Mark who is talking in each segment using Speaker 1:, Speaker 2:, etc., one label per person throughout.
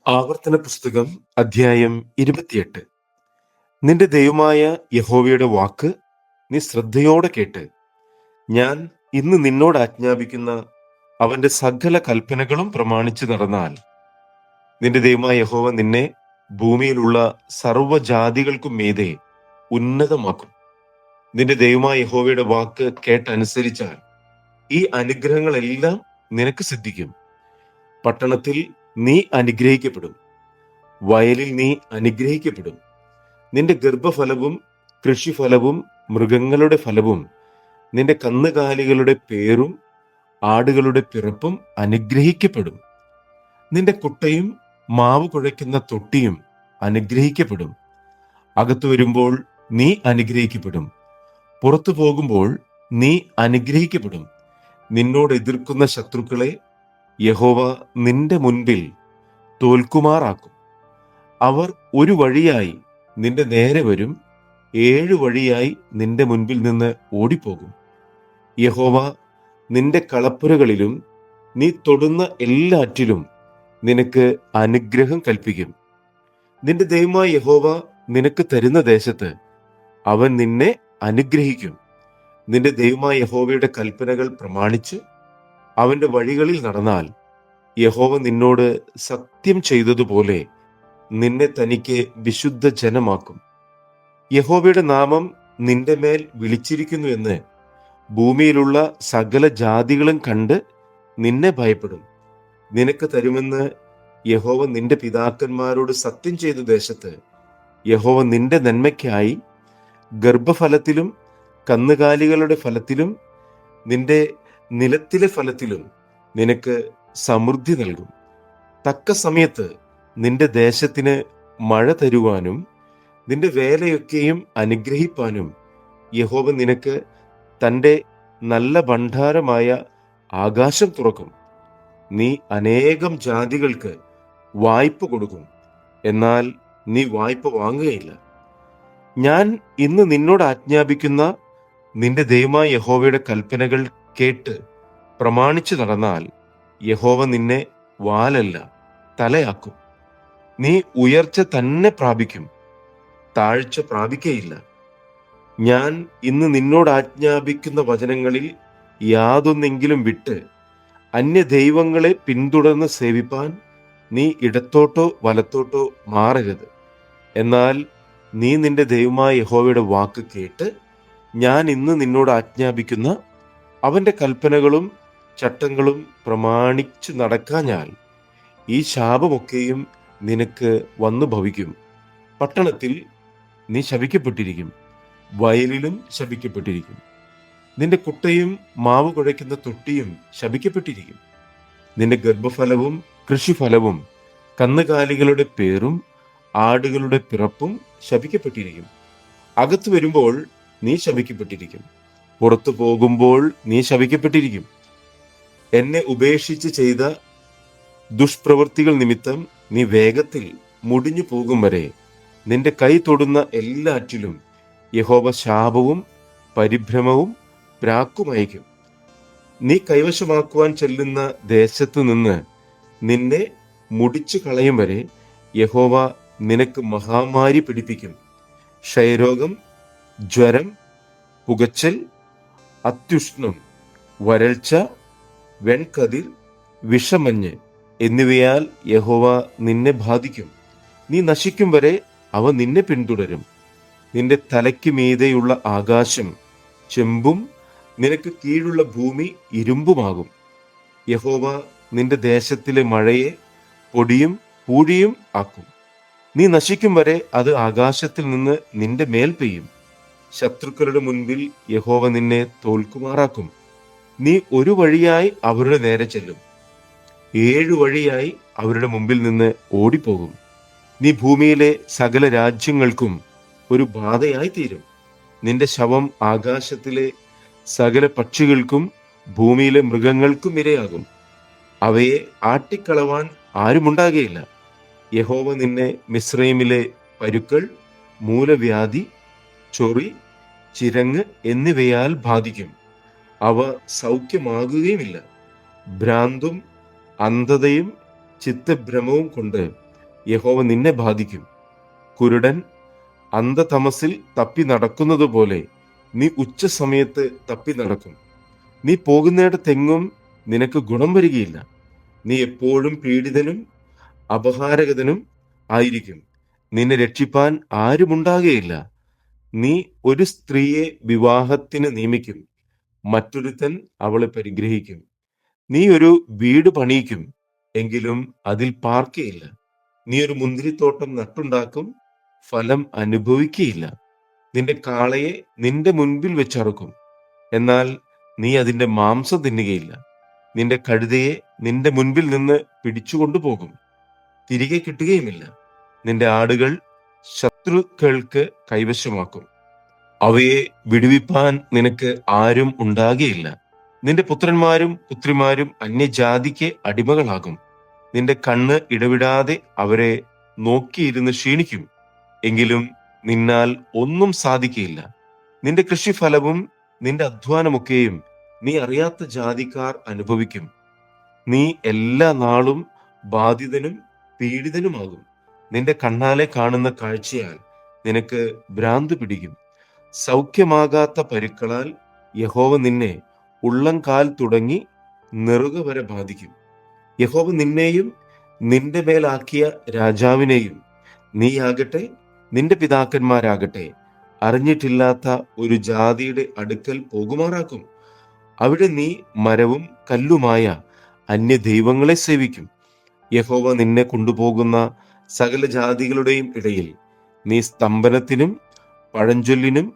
Speaker 1: ആവർത്തന പുസ്തകം അധ്യായം 28. നിന്റെ ദൈവമായ യഹോവയുടെ വാക്ക് നീ ശ്രദ്ധയോടെ കേട്ട് ഞാൻ ഇന്ന് നിന്നോട് ആജ്ഞാപിക്കുന്ന അവന്റെ സകല കൽപ്പനകളും പ്രമാണിച്ചു നടന്നാൽ നിന്റെ ദൈവമായ യഹോവ നിന്നെ ഭൂമിയിലുള്ള സർവ്വജാതികൾക്കും മീതെ ഉന്നതമാക്കും. നിന്റെ ദൈവമായ യഹോവയുടെ വാക്ക് കേട്ടനുസരിച്ചാൽ ഈ അനുഗ്രഹങ്ങളെല്ലാം നിനക്ക് സിദ്ധിക്കും. പട്ടണത്തിൽ നീ അനുഗ്രഹിക്കപ്പെടും, വയലിൽ നീ അനുഗ്രഹിക്കപ്പെടും. നിന്റെ ഗർഭഫലവും കൃഷിഫലവും മൃഗങ്ങളുടെ ഫലവും നിന്റെ കന്നുകാലികളുടെ പേരും ആടുകളുടെ പിറപ്പും അനുഗ്രഹിക്കപ്പെടും. നിന്റെ കുട്ടയും മാവ് കുഴയ്ക്കുന്ന തൊട്ടിയും അനുഗ്രഹിക്കപ്പെടും. അകത്തു വരുമ്പോൾ നീ അനുഗ്രഹിക്കപ്പെടും, പുറത്തു പോകുമ്പോൾ നീ അനുഗ്രഹിക്കപ്പെടും. നിന്നോട് എതിർക്കുന്ന ശത്രുക്കളെ യഹോവ നിന്റെ മുൻപിൽ തോൽക്കുമാറാക്കും. അവർ ഒരു വഴിയായി നിന്റെ നേരെ വരും, 7 വഴിയായി നിന്റെ മുൻപിൽ നിന്ന് ഓടിപ്പോകും. യഹോവ നിന്റെ കളപ്പുരകളിലും നീ തൊടുന്ന എല്ലാറ്റിലും നിനക്ക് അനുഗ്രഹം കൽപ്പിക്കും. നിന്റെ ദൈവമായ യഹോവ നിനക്ക് തരുന്ന ദേശത്ത് അവൻ നിന്നെ അനുഗ്രഹിക്കും. നിന്റെ ദൈവമായ യഹോവയുടെ കൽപ്പനകൾ പ്രമാണിച്ച് അവന്റെ വഴികളിൽ നടന്നാൽ യഹോവ നിന്നോട് സത്യം ചെയ്തതുപോലെ നിന്നെ തനിക്ക് വിശുദ്ധ ജനമാക്കും. യഹോവയുടെ നാമം നിന്റെ മേൽ വിളിച്ചിരിക്കുന്നു എന്ന് ഭൂമിയിലുള്ള സകല ജാതികളും കണ്ട് നിന്നെ ഭയപ്പെടും. നിനക്ക് തരുമെന്ന് യഹോവ നിന്റെ പിതാക്കന്മാരോട് സത്യം ചെയ്ത ദേശത്ത് യഹോവ നിന്റെ നന്മയ്ക്കായി ഗർഭഫലത്തിലും കന്നുകാലികളുടെ ഫലത്തിലും നിന്റെ നിലത്തിലെ ഫലത്തിലും നിനക്ക് സമൃദ്ധി നൽകും. തക്ക സമയത്ത് നിന്റെ ദേശത്തിന് മഴ തരുവാനും നിന്റെ വേലയൊക്കെയും അനുഗ്രഹിപ്പാനും യഹോവ നിനക്ക് തൻ്റെ നല്ല ഭണ്ഡാരമായ ആകാശം തുറക്കും. നീ അനേകം ജാതികൾക്ക് വായ്പ കൊടുക്കും, എന്നാൽ നീ വായ്പ വാങ്ങുകയില്ല. ഞാൻ ഇന്ന് നിന്നോട് ആജ്ഞാപിക്കുന്ന നിന്റെ ദൈവമായ യഹോവയുടെ കൽപ്പനകൾ കേട്ട് പ്രമാണിച്ചു നടന്നാൽ യഹോവ നിന്നെ വാലല്ല തലയാക്കും. നീ ഉയർച്ച തന്നെ പ്രാപിക്കും, താഴ്ച പ്രാപിക്കയില്ല. ഞാൻ ഇന്ന് നിന്നോട് ആജ്ഞാപിക്കുന്ന വചനങ്ങളിൽ യാതൊന്നെങ്കിലും വിട്ട് അന്യ ദൈവങ്ങളെ പിന്തുടർന്ന് സേവിപ്പാൻ നീ ഇടത്തോട്ടോ വലത്തോട്ടോ മാറരുത്. എന്നാൽ നീ നിന്റെ ദൈവമായ യഹോവയുടെ വാക്ക് കേട്ട് ഞാൻ ഇന്ന് നിന്നോട് ആജ്ഞാപിക്കുന്ന അവന്റെ കൽപ്പനകളും ചട്ടങ്ങളും പ്രമാണിച്ചു നടക്കാഞ്ഞാൽ ഈ ശാപമൊക്കെയും നിനക്ക് വന്നു ഭവിക്കും. പട്ടണത്തിൽ നീ ശപിക്കപ്പെട്ടിരിക്കും, വയലിലും ശപിക്കപ്പെട്ടിരിക്കും. നിന്റെ കുട്ടയും മാവ് കുഴയ്ക്കുന്ന തൊട്ടിയും ശപിക്കപ്പെട്ടിരിക്കും. നിന്റെ ഗർഭഫലവും കൃഷിഫലവും കന്നുകാലികളുടെ പേരും ആടുകളുടെ പിറപ്പും ശപിക്കപ്പെട്ടിരിക്കും. അകത്തു വരുമ്പോൾ നീ ശപിക്കപ്പെട്ടിരിക്കും, പുറത്തു പോകുമ്പോൾ നീ ശപിക്കപ്പെട്ടിരിക്കും. എന്നെ ഉപേക്ഷിച്ച് ചെയ്ത ദുഷ്പ്രവൃത്തികൾ നിമിത്തം നീ വേഗത്തിൽ മുടിഞ്ഞു പോകും വരെ നിന്റെ കൈ തൊടുന്ന എല്ലാറ്റിലും യഹോവ ശാപവും പരിഭ്രമവും പ്രാക്കുമയക്കും. നീ കൈവശമാക്കുവാൻ ചെല്ലുന്ന ദേശത്തു നിന്ന് നിന്നെ മുടിച്ചു കളയും വരെ യഹോവ നിനക്ക് മഹാമാരി പിടിപ്പിക്കും. ക്ഷയരോഗം, ജ്വരം, പുകച്ചൽ, അത്യുഷ്ണം, വരൾച്ച, വെൺകതിർ, വിഷമഞ്ഞ് എന്നിവയാൽ യഹോവ നിന്നെ ബാധിക്കും. നീ നശിക്കും വരെ അവ നിന്നെ പിന്തുടരും. നിന്റെ തലയ്ക്ക് മീതെയുള്ള ആകാശം ചെമ്പും നിനക്ക് കീഴുള്ള ഭൂമി ഇരുമ്പുമാകും. യഹോവ നിന്റെ ദേശത്തിലെ മഴയെ പൊടിയും പൂഴിയും ആക്കും. നീ നശിക്കും വരെ അത് ആകാശത്തിൽ നിന്ന് നിന്റെ മേൽ പെയ്യും. ശത്രുക്കളുടെ മുൻപിൽ യഹോവ നിന്നെ തോൽക്കുമാറാക്കും. നീ ഒരു വഴിയായി അവരുടെ നേരെ ചെല്ലും, 7 വഴിയായി അവരുടെ മുമ്പിൽ നിന്ന് ഓടിപ്പോകും. നീ ഭൂമിയിലെ സകല രാജ്യങ്ങൾക്കും ഒരു ബാധയായി തീരും. നിന്റെ ശവം ആകാശത്തിലെ സകല പക്ഷികൾക്കും ഭൂമിയിലെ മൃഗങ്ങൾക്കും ഇരയാകും. അവയെ ആട്ടിക്കളവാൻ ആരുമുണ്ടാകുകയില്ല. യഹോവ നിന്നെ മിസ്രയീമിലെ പരുക്കൾ, മൂലവ്യാധി, ചൊറി, ചിരങ്ങ് എന്നിവയാൽ ബാധിക്കും. അവ സൗഖ്യമാകുകയുമില്ല. ഭ്രാന്തും അന്ധതയും ചിത്തഭ്രമവും കൊണ്ട് യഹോവ നിന്നെ ബാധിക്കും. കുരുടൻ അന്ധതമസിൽ തപ്പി നടക്കുന്നത് പോലെ നീ ഉച്ച സമയത്ത് തപ്പി നടക്കും. നീ പോകുന്നിടത്തെങ്ങും നിനക്ക് ഗുണം വരികയില്ല. നീ എപ്പോഴും പീഡിതനും അപഹാരകനും ആയിരിക്കും. നിന്നെ രക്ഷിപ്പാൻ ആരുമുണ്ടാകുകയില്ല. നീ ഒരു സ്ത്രീയെ വിവാഹത്തിന് നിയമിക്കും, മറ്റൊരുത്തൻ അവളെ പരിഗ്രഹിക്കും. നീ ഒരു വീട് പണിയിക്കും, എങ്കിലും അതിൽ പാർക്കയില്ല. നീ ഒരു മുന്തിരിത്തോട്ടം നട്ടുണ്ടാക്കും, ഫലം അനുഭവിക്കുകയില്ല. നിന്റെ കാളയെ നിന്റെ മുൻപിൽ വെച്ചറുക്കും, എന്നാൽ നീ അതിന്റെ മാംസം തിന്നുകയില്ല. നിന്റെ കഴുതയെ നിന്റെ മുൻപിൽ നിന്ന് പിടിച്ചുകൊണ്ടുപോകും, തിരികെ കിട്ടുകയുമില്ല. നിന്റെ ആടുകൾ ശത്രുക്കൾക്ക് കൈവശമാക്കും, അവയെ വിടുവിപ്പാൻ നിനക്ക് ആരും ഉണ്ടാകുകയില്ല. നിന്റെ പുത്രന്മാരും പുത്രിമാരും അന്യജാതിക്ക് അടിമകളാകും. നിന്റെ കണ്ണ് ഇടവിടാതെ അവരെ നോക്കിയിരുന്ന് ക്ഷീണിക്കും, എങ്കിലും നിന്നാൽ ഒന്നും സാധിക്കയില്ല. നിന്റെ കൃഷിഫലവും നിന്റെ അധ്വാനമൊക്കെയും നീ അറിയാത്ത ജാതിക്കാർ അനുഭവിക്കും. നീ എല്ലാ നാളും ബാധിതനും പീഡിതനുമാകും. നിന്റെ കണ്ണാലെ കാണുന്ന കാഴ്ചയാൽ നിനക്ക് ഭ്രാന്ത് പിടിക്കും. സൗഖ്യമാകാത്ത പരുക്കളാൽ യഹോവ നിന്നെ ഉള്ളംകാൽ തുടങ്ങി നെറുക വരെ ബാധിക്കും. യഹോവ നിന്നെയും നിന്റെ മേലാക്കിയ രാജാവിനെയും നീയാകട്ടെ നിന്റെ പിതാക്കന്മാരാകട്ടെ അറിഞ്ഞിട്ടില്ലാത്ത ഒരു ജാതിയുടെ അടുക്കൽ പോകുമാറാക്കും. അവിടെ നീ മരവും കല്ലുമായ അന്യദൈവങ്ങളെ സേവിക്കും. യഹോവ നിന്നെ കൊണ്ടുപോകുന്ന സകല ജാതികളുടെയും ഇടയിൽ നീ സ്തംഭനത്തിനും പഴഞ്ചൊല്ലിനും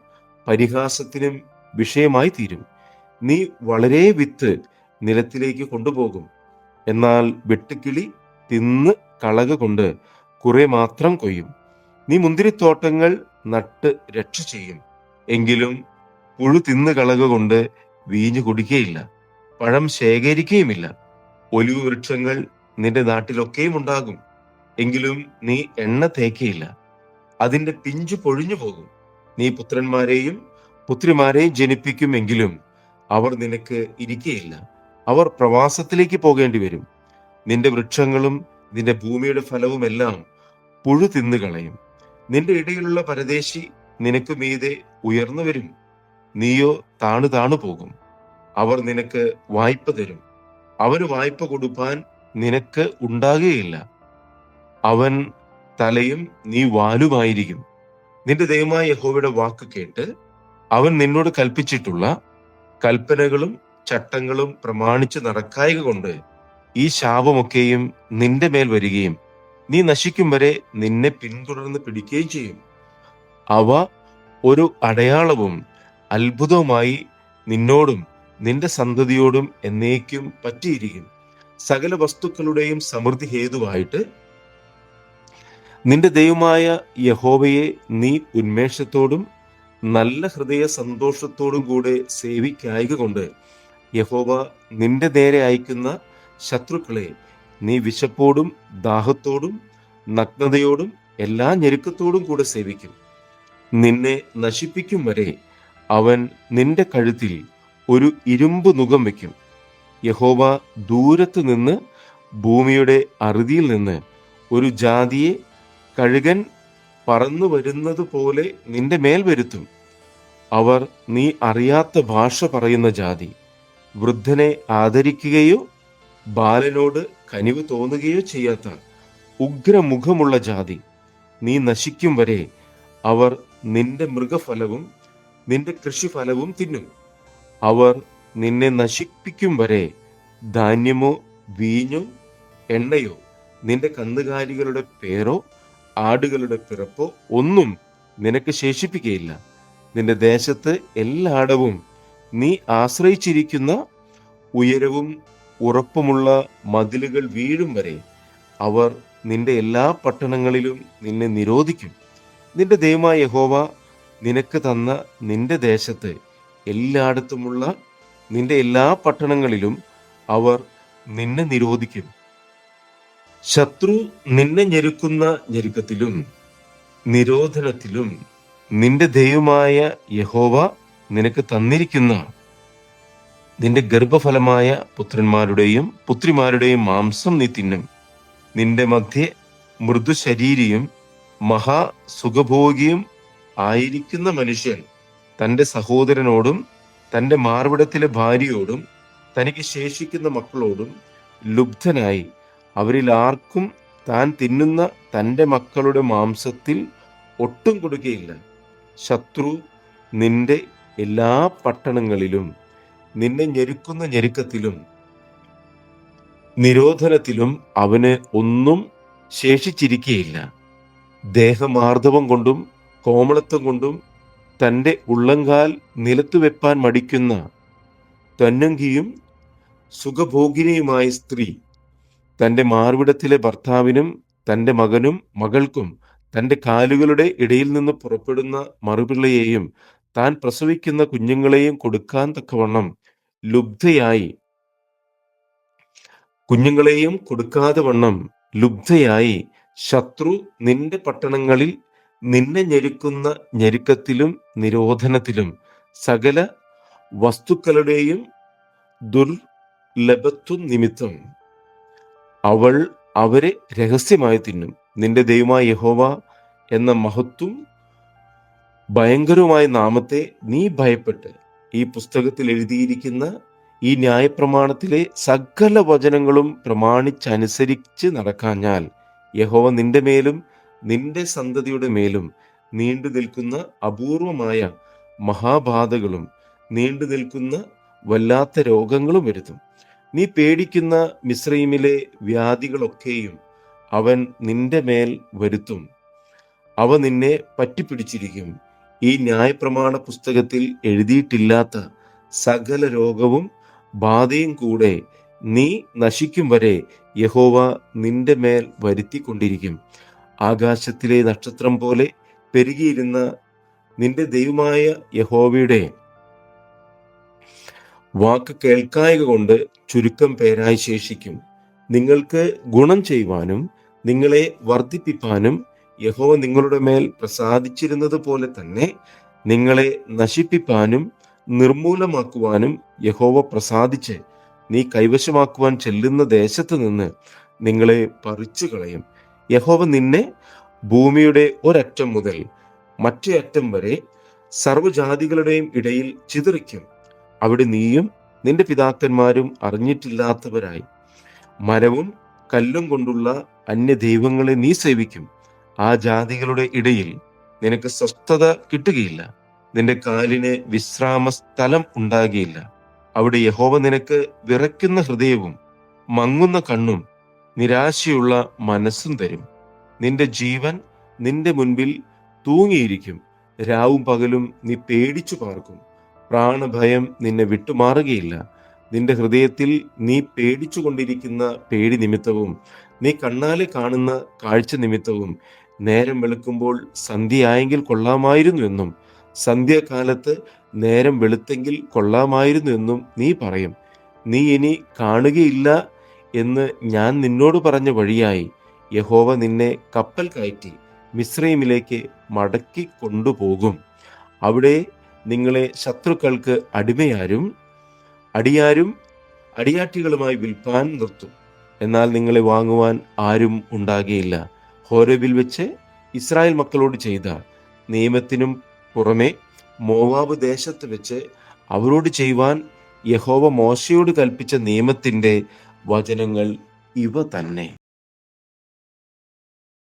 Speaker 1: പരിഹാസത്തിനും വിഷയമായി തീരും. നീ വളരെ വിത്ത് നിലത്തിലേക്ക് കൊണ്ടുപോകും, എന്നാൽ വെട്ടുക്കിളി തിന്ന് കളക കൊണ്ട് കുറെ മാത്രം കൊയ്യും. നീ മുന്തിരിത്തോട്ടങ്ങൾ നട്ട് രക്ഷ ചെയ്യും, എങ്കിലും പുഴു തിന്ന് കളക കൊണ്ട് വീഞ്ഞു കുടിക്കുകയില്ല, പഴം ശേഖരിക്കുകയുമില്ല. ഒലിവ് വൃക്ഷങ്ങൾ നിന്റെ നാട്ടിലൊക്കെയും ഉണ്ടാകും, എങ്കിലും നീ എണ്ണ തേക്കയില്ല, അതിന്റെ പിഞ്ചു പൊഴിഞ്ഞു പോകും. നീ പുത്രന്മാരെയും പുത്രിമാരെയും ജനിപ്പിക്കുമെങ്കിലും അവർ നിനക്ക് ഇരിക്കയില്ല, അവർ പ്രവാസത്തിലേക്ക് പോകേണ്ടി വരും. നിന്റെ വൃക്ഷങ്ങളും നിന്റെ ഭൂമിയുടെ ഫലവും എല്ലാം പുഴു തിന്നുകളയും. നിന്റെ ഇടയിലുള്ള പരദേശി നിനക്ക് മീതെ ഉയർന്നു വരും, നീയോ താണു താണു പോകും. അവർ നിനക്ക് വായ്പ തരും, അവന് വായ്പ കൊടുപ്പാൻ നിനക്ക് ഉണ്ടാകുകയില്ല. അവൻ തലയും നീ വാലുമായിരിക്കും. നിന്റെ ദൈവമായ യഹോവയുടെ വാക്ക് കേട്ട് അവൻ നിന്നോട് കൽപ്പിച്ചിട്ടുള്ള കൽപ്പനകളും ചട്ടങ്ങളും പ്രമാണിച്ച് നടക്കായക കൊണ്ട് ഈ ശാപമൊക്കെയും നിന്റെ മേൽ വരികയും നീ നശിക്കും വരെ നിന്നെ പിന്തുടർന്ന് പിടിക്കുകയും ചെയ്യും. അവ ഒരു അടയാളവും അത്ഭുതവുമായി നിന്നോടും നിന്റെ സന്തതിയോടും എന്നേക്കും പറ്റിയിരിക്കും. സകല വസ്തുക്കളുടെയും സമൃദ്ധി ഹേതുവായിട്ട് നിന്റെ ദൈവമായ യഹോവയെ നീ ഉന്മേഷത്തോടും നല്ല ഹൃദയ സന്തോഷത്തോടും കൂടെ സേവിക്കായക കൊണ്ട് യഹോവ നിന്റെ നേരെ അയക്കുന്ന ശത്രുക്കളെ നീ വിശപ്പോടും ദാഹത്തോടും നഗ്നതയോടും എല്ലാ ഞെരുക്കത്തോടും കൂടെ സേവിക്കും. നിന്നെ നശിപ്പിക്കും വരെ അവൻ നിന്റെ കഴുത്തിൽ ഒരു ഇരുമ്പ് നുകം വയ്ക്കും. യഹോവ ദൂരത്ത് നിന്ന് ഭൂമിയുടെ അറുതിയിൽ നിന്ന് ഒരു ജാതിയെ കഴുകൻ പറന്നു വരുന്നത് പോലെ നിന്റെ മേൽ വരുത്തും. അവർ നീ അറിയാത്ത ഭാഷ പറയുന്ന ജാതി, വൃദ്ധനെ ആദരിക്കുകയോ ബാലനോട് കനിവ് തോന്നുകയോ ചെയ്യാത്ത ഉഗ്രമുഖമുള്ള ജാതി. നീ നശിക്കും വരെ അവർ നിന്റെ മൃഗഫലവും നിന്റെ കൃഷിഫലവും തിന്നും. അവർ നിന്നെ നശിപ്പിക്കും വരെ ധാന്യമോ വീഞ്ഞോ എണ്ണയോ നിന്റെ കന്നുകാലികളുടെ പേരോ ആടുകളുടെ പിറപ്പോ ഒന്നും നിനക്ക് ശേഷിപ്പിക്കുകയില്ല. നിന്റെ ദേശത്ത് എല്ലായിടവും നീ ആശ്രയിച്ചിരിക്കുന്ന ഉയരവും ഉറപ്പുമുള്ള മതിലുകൾ വീഴും വരെ അവർ നിന്റെ എല്ലാ പട്ടണങ്ങളിലും നിന്നെ നിരോധിക്കും. നിന്റെ ദൈവമായ യഹോവ നിനക്ക് തന്ന നിന്റെ ദേശത്ത് എല്ലായിടത്തുമുള്ള നിന്റെ എല്ലാ പട്ടണങ്ങളിലും അവർ നിന്നെ നിരോധിക്കും. ശത്രു നിന്നെ ഞെരുക്കുന്ന ഞെരുക്കത്തിലും നിരോധനത്തിലും നിന്റെ ദൈവമായ യഹോവ നിനക്ക് തന്നിരിക്കുന്ന നിന്റെ ഗർഭഫലമായ പുത്രന്മാരുടെയും പുത്രിമാരുടെയും മാംസം നീ തിന്നും. നിന്റെ മധ്യേ മൃദുശരീരിയും മഹാസുഖഭോഗിയും ആയിരിക്കുന്ന മനുഷ്യൻ തൻ്റെ സഹോദരനോടും തൻ്റെ മാർവിടത്തിലെ ഭാര്യയോടും തനിക്ക് ശേഷിക്കുന്ന മക്കളോടും ലുബ്ധനായി അവരിൽ ആർക്കും താൻ തിന്നുന്ന തൻ്റെ മക്കളുടെ മാംസത്തിൽ ഒട്ടും കൊടുക്കുകയില്ല. ശത്രു നിന്റെ എല്ലാ പട്ടണങ്ങളിലും നിന്നെ ഞെരുക്കുന്ന ഞെരുക്കത്തിലും നിരോധനത്തിലും അവന് ഒന്നും ശേഷിച്ചിരിക്കുകയില്ല. ദേഹമാർദ്ദവം കൊണ്ടും കോമളത്വം കൊണ്ടും തൻ്റെ ഉള്ളങ്കാൽ നിലത്തു വെപ്പാൻ മടിക്കുന്ന തന്നങ്കിയും സുഖഭോഗിനിയുമായ സ്ത്രീ തൻ്റെ മാർവിടത്തിലെ ഭർത്താവിനും തൻ്റെ മകനും മകൾക്കും തൻ്റെ കാലുകളുടെ ഇടയിൽ നിന്ന് പുറപ്പെടുന്ന മറുപിള്ളയെയും താൻ പ്രസവിക്കുന്ന കുഞ്ഞുങ്ങളെയും കൊടുക്കാൻ തക്കവണ്ണം ലുബ്ധയായി കുഞ്ഞുങ്ങളെയും കൊടുക്കാതെ വണ്ണം ലുബ്ധയായി ശത്രു നിന്റെ പട്ടണങ്ങളിൽ നിന്നെ ഞെരുക്കുന്ന ഞെരുക്കത്തിലും നിരോധനത്തിലും സകല വസ്തുക്കളുടെയും ദുർലഭത്വം നിമിത്തം അവൾ അവരെ രഹസ്യമായി തിന്നും. നിന്റെ ദൈവമായ യഹോവ എന്ന മഹത്വം ഭയങ്കരമായ നാമത്തെ നീ ഭയപ്പെട്ട് ഈ പുസ്തകത്തിൽ എഴുതിയിരിക്കുന്ന ഈ ന്യായപ്രമാണത്തിലെ സകല വചനങ്ങളും പ്രമാണിച്ചനുസരിച്ച് നടക്കാഞ്ഞാൽ യഹോവ നിന്റെ മേലും നിന്റെ സന്തതിയുടെ മേലും നീണ്ടു നിൽക്കുന്ന അപൂർവമായ മഹാബാധകളും നീണ്ടു നിൽക്കുന്ന വല്ലാത്ത രോഗങ്ങളും വരുത്തും. നീ പേടിക്കുന്ന മിസ്രയീമിലെ വ്യാധികളൊക്കെയും അവൻ നിന്റെ മേൽ വരുത്തും. അവ നിന്നെ പറ്റിപ്പിടിച്ചിരിക്കും. ഈ ന്യായപ്രമാണ പുസ്തകത്തിൽ എഴുതിയിട്ടില്ലാത്ത സകല രോഗവും ബാധയും കൂടെ നീ നശിക്കും വരെ യഹോവ നിന്റെ മേൽ വരുത്തിക്കൊണ്ടിരിക്കും. ആകാശത്തിലെ നക്ഷത്രം പോലെ പെരുകിയിരുന്ന നിന്റെ ദൈവമായ യഹോവയുടെ വാക്ക് കേൾക്കായക കൊണ്ട് ചുരുക്കം പേരായി ശേഷിക്കും. നിങ്ങൾക്ക് ഗുണം ചെയ്യുവാനും നിങ്ങളെ വർദ്ധിപ്പിപ്പാനും യഹോവ നിങ്ങളുടെ മേൽ പ്രസാദിച്ചിരുന്നത് പോലെ തന്നെ നിങ്ങളെ നശിപ്പിപ്പാനും നിർമൂലമാക്കുവാനും യഹോവ പ്രസാദിച്ച് നീ കൈവശമാക്കുവാൻ ചെല്ലുന്ന ദേശത്ത് നിന്ന് നിങ്ങളെ പറിച്ചു കളയും. യഹോവ നിന്നെ ഭൂമിയുടെ ഒരറ്റം മുതൽ മറ്റേ അറ്റം വരെ സർവ്വജാതികളുടെയും ഇടയിൽ ചിതറിക്കും. അവിടെ നീയും നിന്റെ പിതാക്കന്മാരും അറിഞ്ഞിട്ടില്ലാത്തവരായി മരവും കല്ലും കൊണ്ടുള്ള അന്യദൈവങ്ങളെ നീ സേവിക്കും. ആ ജാതികളുടെ ഇടയിൽ നിനക്ക് സ്വസ്ഥത കിട്ടുകയില്ല. നിന്റെ കാലിന് വിശ്രാമ സ്ഥലം ഉണ്ടാകുകയില്ല. അവിടെ യഹോവ നിനക്ക് വിറയ്ക്കുന്ന ഹൃദയവും മങ്ങുന്ന കണ്ണും നിരാശയുള്ള മനസ്സും തരും. നിന്റെ ജീവൻ നിന്റെ മുൻപിൽ തൂങ്ങിയിരിക്കും. രാവും പകലും നീ പേടിച്ചു പാർക്കും. പ്രാണഭയം നിന്നെ വിട്ടുമാറുകയില്ല. നിന്റെ ഹൃദയത്തിൽ നീ പേടിച്ചു കൊണ്ടിരിക്കുന്ന പേടി നിമിത്തവും നീ കണ്ണാലെ കാണുന്ന കാഴ്ച നിമിത്തവും നേരം വെളുക്കുമ്പോൾ സന്ധ്യയായെങ്കിൽ കൊള്ളാമായിരുന്നു എന്നും സന്ധ്യാകാലത്ത് നേരം വെളുത്തെങ്കിൽ കൊള്ളാമായിരുന്നു എന്നും നീ പറയും. നീ ഇനി കാണുകയില്ല എന്ന് ഞാൻ നിന്നോട് പറഞ്ഞ വഴിയായി യഹോവ നിന്നെ കപ്പൽ കയറ്റി മിസ്രയീമിലേക്ക് മടക്കി കൊണ്ടുപോകും. അവിടെ നിങ്ങളെ ശത്രുക്കൾക്ക് അടിയാരും അടിയാട്ടികളുമായി വിൽപ്പാൻ നിർത്തും. എന്നാൽ നിങ്ങളെ വാങ്ങുവാൻ ആരും ഉണ്ടാകുകയില്ല. ഹോരേബിൽ വെച്ച് ഇസ്രായേൽ മക്കളോട് ചെയ്ത നിയമത്തിനും പുറമെ മോവാബ് ദേശത്ത് വെച്ച് അവരോട് ചെയ്യുവാൻ യഹോവ മോശയോട് കൽപ്പിച്ച നിയമത്തിൻ്റെ വചനങ്ങൾ ഇവ തന്നെ.